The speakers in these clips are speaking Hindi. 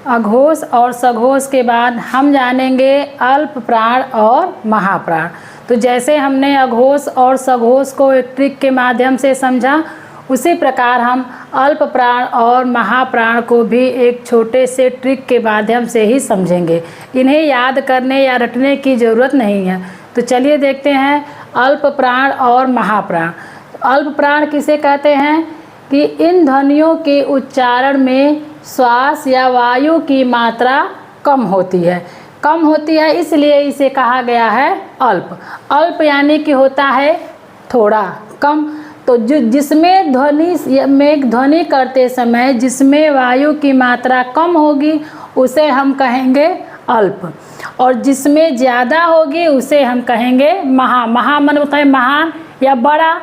अघोष और सघोष के बाद हम जानेंगे अल्प प्राण और महाप्राण। तो जैसे हमने अघोष और सघोष को एक ट्रिक के माध्यम से समझा, उसी प्रकार हम अल्प प्राण और महाप्राण को भी एक छोटे से ट्रिक के माध्यम से ही समझेंगे। इन्हें याद करने या रटने की ज़रूरत नहीं है। तो चलिए देखते हैं अल्प प्राण और महाप्राण। अल्प प्राण किसे कहते हैं कि इन ध्वनियों के उच्चारण में श्वास या वायु की मात्रा कम होती है, इसलिए इसे कहा गया है अल्प। अल्प यानी कि होता है थोड़ा, कम। तो जिसमें ध्वनि करते समय जिसमें वायु की मात्रा कम होगी उसे हम कहेंगे अल्प, और जिसमें ज़्यादा होगी उसे हम कहेंगे महा मन होता है महान या बड़ा।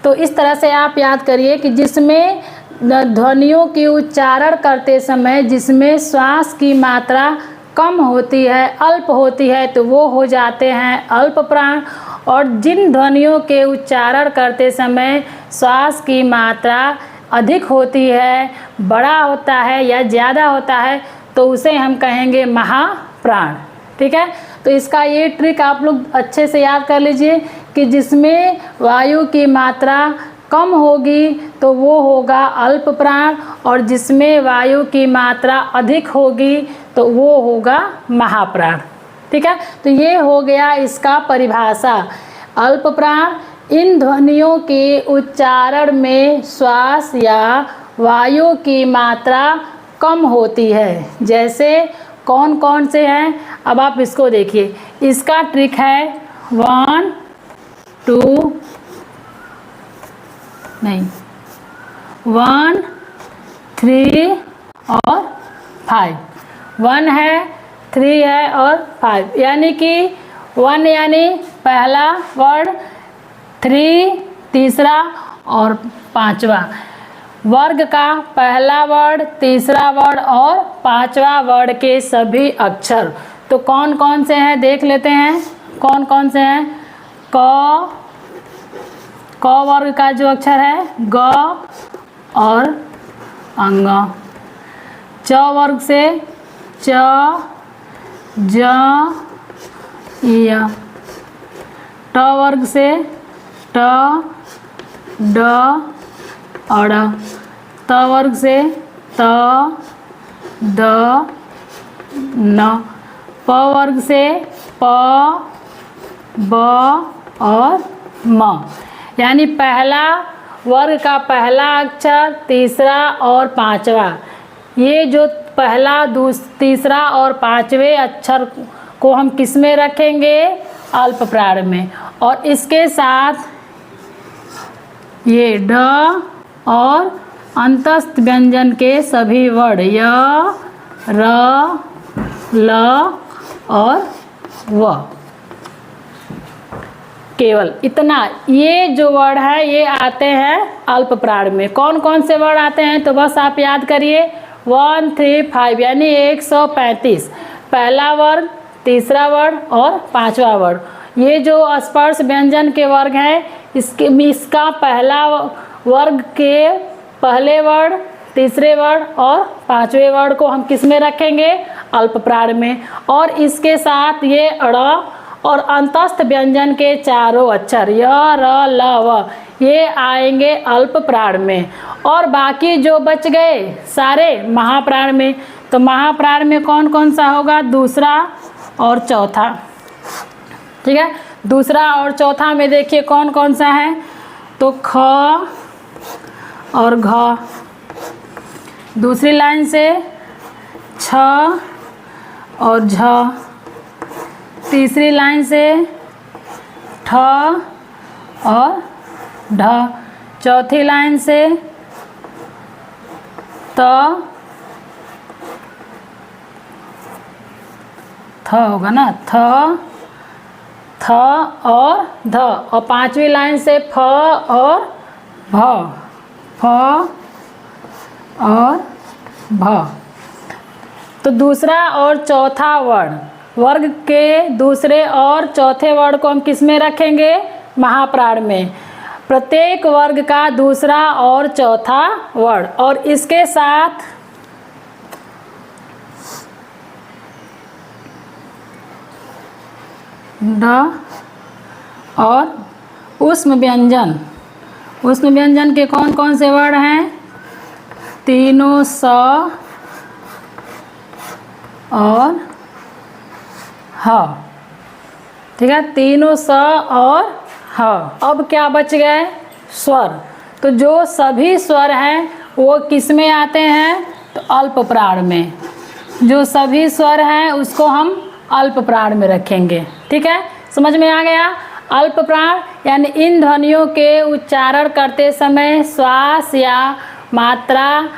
तो इस तरह से आप याद करिए कि जिसमें ध्वनियों की उच्चारण करते समय जिसमें श्वास की मात्रा कम होती है, अल्प होती है, तो वो हो जाते हैं अल्प प्राण। और जिन ध्वनियों के उच्चारण करते समय श्वास की मात्रा अधिक होती है, बड़ा होता है या ज़्यादा होता है, तो उसे हम कहेंगे महाप्राण। ठीक है, तो इसका ये ट्रिक आप लोग अच्छे से याद कर लीजिए कि जिसमें वायु की मात्रा कम होगी तो वो होगा अल्प प्राण, और जिसमें वायु की मात्रा अधिक होगी तो वो होगा महाप्राण। ठीक है, तो ये हो गया इसका परिभाषा। अल्प प्राण इन ध्वनियों के उच्चारण में श्वास या वायु की मात्रा कम होती है। जैसे कौन कौन से हैं, अब आप इसको देखिए। इसका ट्रिक है 1 2 1 3 और 5। 1 है, 3 है और 5, यानी कि 1 यानी पहला वर्ड, 3 तीसरा और 5वां। वर्ग का पहला वर्ड, तीसरा वर्ड और 5वां वर्ड के सभी अक्षर तो कौन कौन से हैं देख लेते हैं। कौन कौन से हैं? क वर्ग का जो अक्षर है ग और अंग। च वर्ग से च, ज, य। ट वर्ग से ट, ड और त वर्ग से त, द, न। प वर्ग से प, ब और म। यानी पहला वर्ग का पहला अक्षर, तीसरा और 5वां, ये जो पहला तीसरा और 5वें अक्षर को हम किस में रखेंगे? अल्प प्राण में। और इसके साथ ये ड और अंतस्थ व्यंजन के सभी वर्ड य, र, ल और व। केवल इतना, ये जो वर्ड है ये आते हैं अल्प प्राण में। कौन कौन से वर्ड आते हैं तो बस आप याद करिए 1 3 5 यानी 135। पहला वर्ग, तीसरा वर्ग और 5वां वर्ग। ये जो स्पर्श व्यंजन के वर्ग हैं इसका पहला वर्ग के पहले वर्ड, तीसरे वर्ड और 5वें वर्ड को हम किस में रखेंगे? अल्प प्राण में। और इसके साथ ये ड़ और अंतस्थ व्यंजन के चारों अक्षर य, र, ल, व ये आएंगे अल्प प्राण में। और बाकी जो बच गए सारे महाप्राण में। तो महाप्राण में कौन कौन सा होगा? दूसरा और चौथा। ठीक है, दूसरा और चौथा में देखिए कौन कौन सा है तो ख और घ। दूसरी लाइन से छ और झ। तीसरी लाइन से ठ और ढ। चौथी लाइन से त, थ होगा ना, थ और ध। और 5वीं लाइन से फ और भ, फ और भ। तो दूसरा और चौथा वर्ग के दूसरे और चौथे वर्ड को हम किस में रखेंगे? महाप्राण में। प्रत्येक वर्ग का दूसरा और चौथा वर्ड। और इसके साथ ड और ऊष्म व्यंजन। ऊष्म व्यंजन के कौन कौन से वर्ण हैं? तीनों स और ह। ठीक है, तीनों स और ह। अब क्या बच गए? स्वर। तो जो सभी स्वर हैं वो किस में आते हैं? तो अल्प प्राण में। जो सभी स्वर हैं उसको हम अल्प प्राण में रखेंगे। ठीक है, समझ में आ गया? अल्प प्राण यानी इन ध्वनियों के उच्चारण करते समय श्वास या मात्रा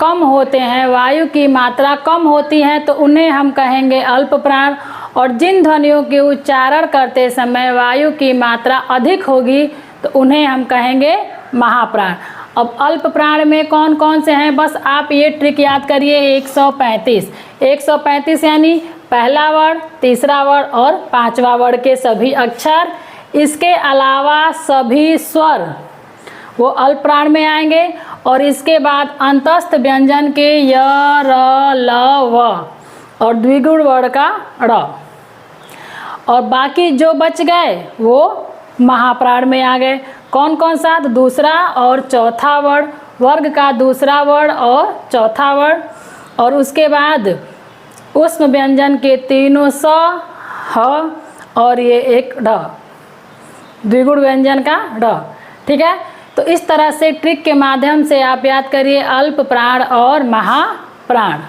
कम होते हैं, वायु की मात्रा कम होती है, तो उन्हें हम कहेंगे अल्प प्राण। और जिन ध्वनियों के उच्चारण करते समय वायु की मात्रा अधिक होगी तो उन्हें हम कहेंगे महाप्राण। अब अल्प प्राण में कौन कौन से हैं? बस आप ये ट्रिक याद करिए। 135 135 यानी पहला वर्ण, तीसरा वर्ण और पांचवा वर्ण के सभी अक्षर। इसके अलावा सभी स्वर वो अल्प प्राण में आएंगे। और इसके बाद अंतस्थ व्यंजन के य, र, ल, व और द्विगुण वर्ण का ड़। और बाकी जो बच गए वो महाप्राण में आ गए। कौन कौन सा? तो दूसरा और चौथा वर्ण, वर्ग का दूसरा वर्ण और चौथा वर्ण। और उसके बाद ऊष्म व्यंजन के तीनों स, ह और ये एक ढ, द्विगुण व्यंजन का ढ। ठीक है, तो इस तरह से ट्रिक के माध्यम से आप याद करिए अल्प प्राण और महाप्राण।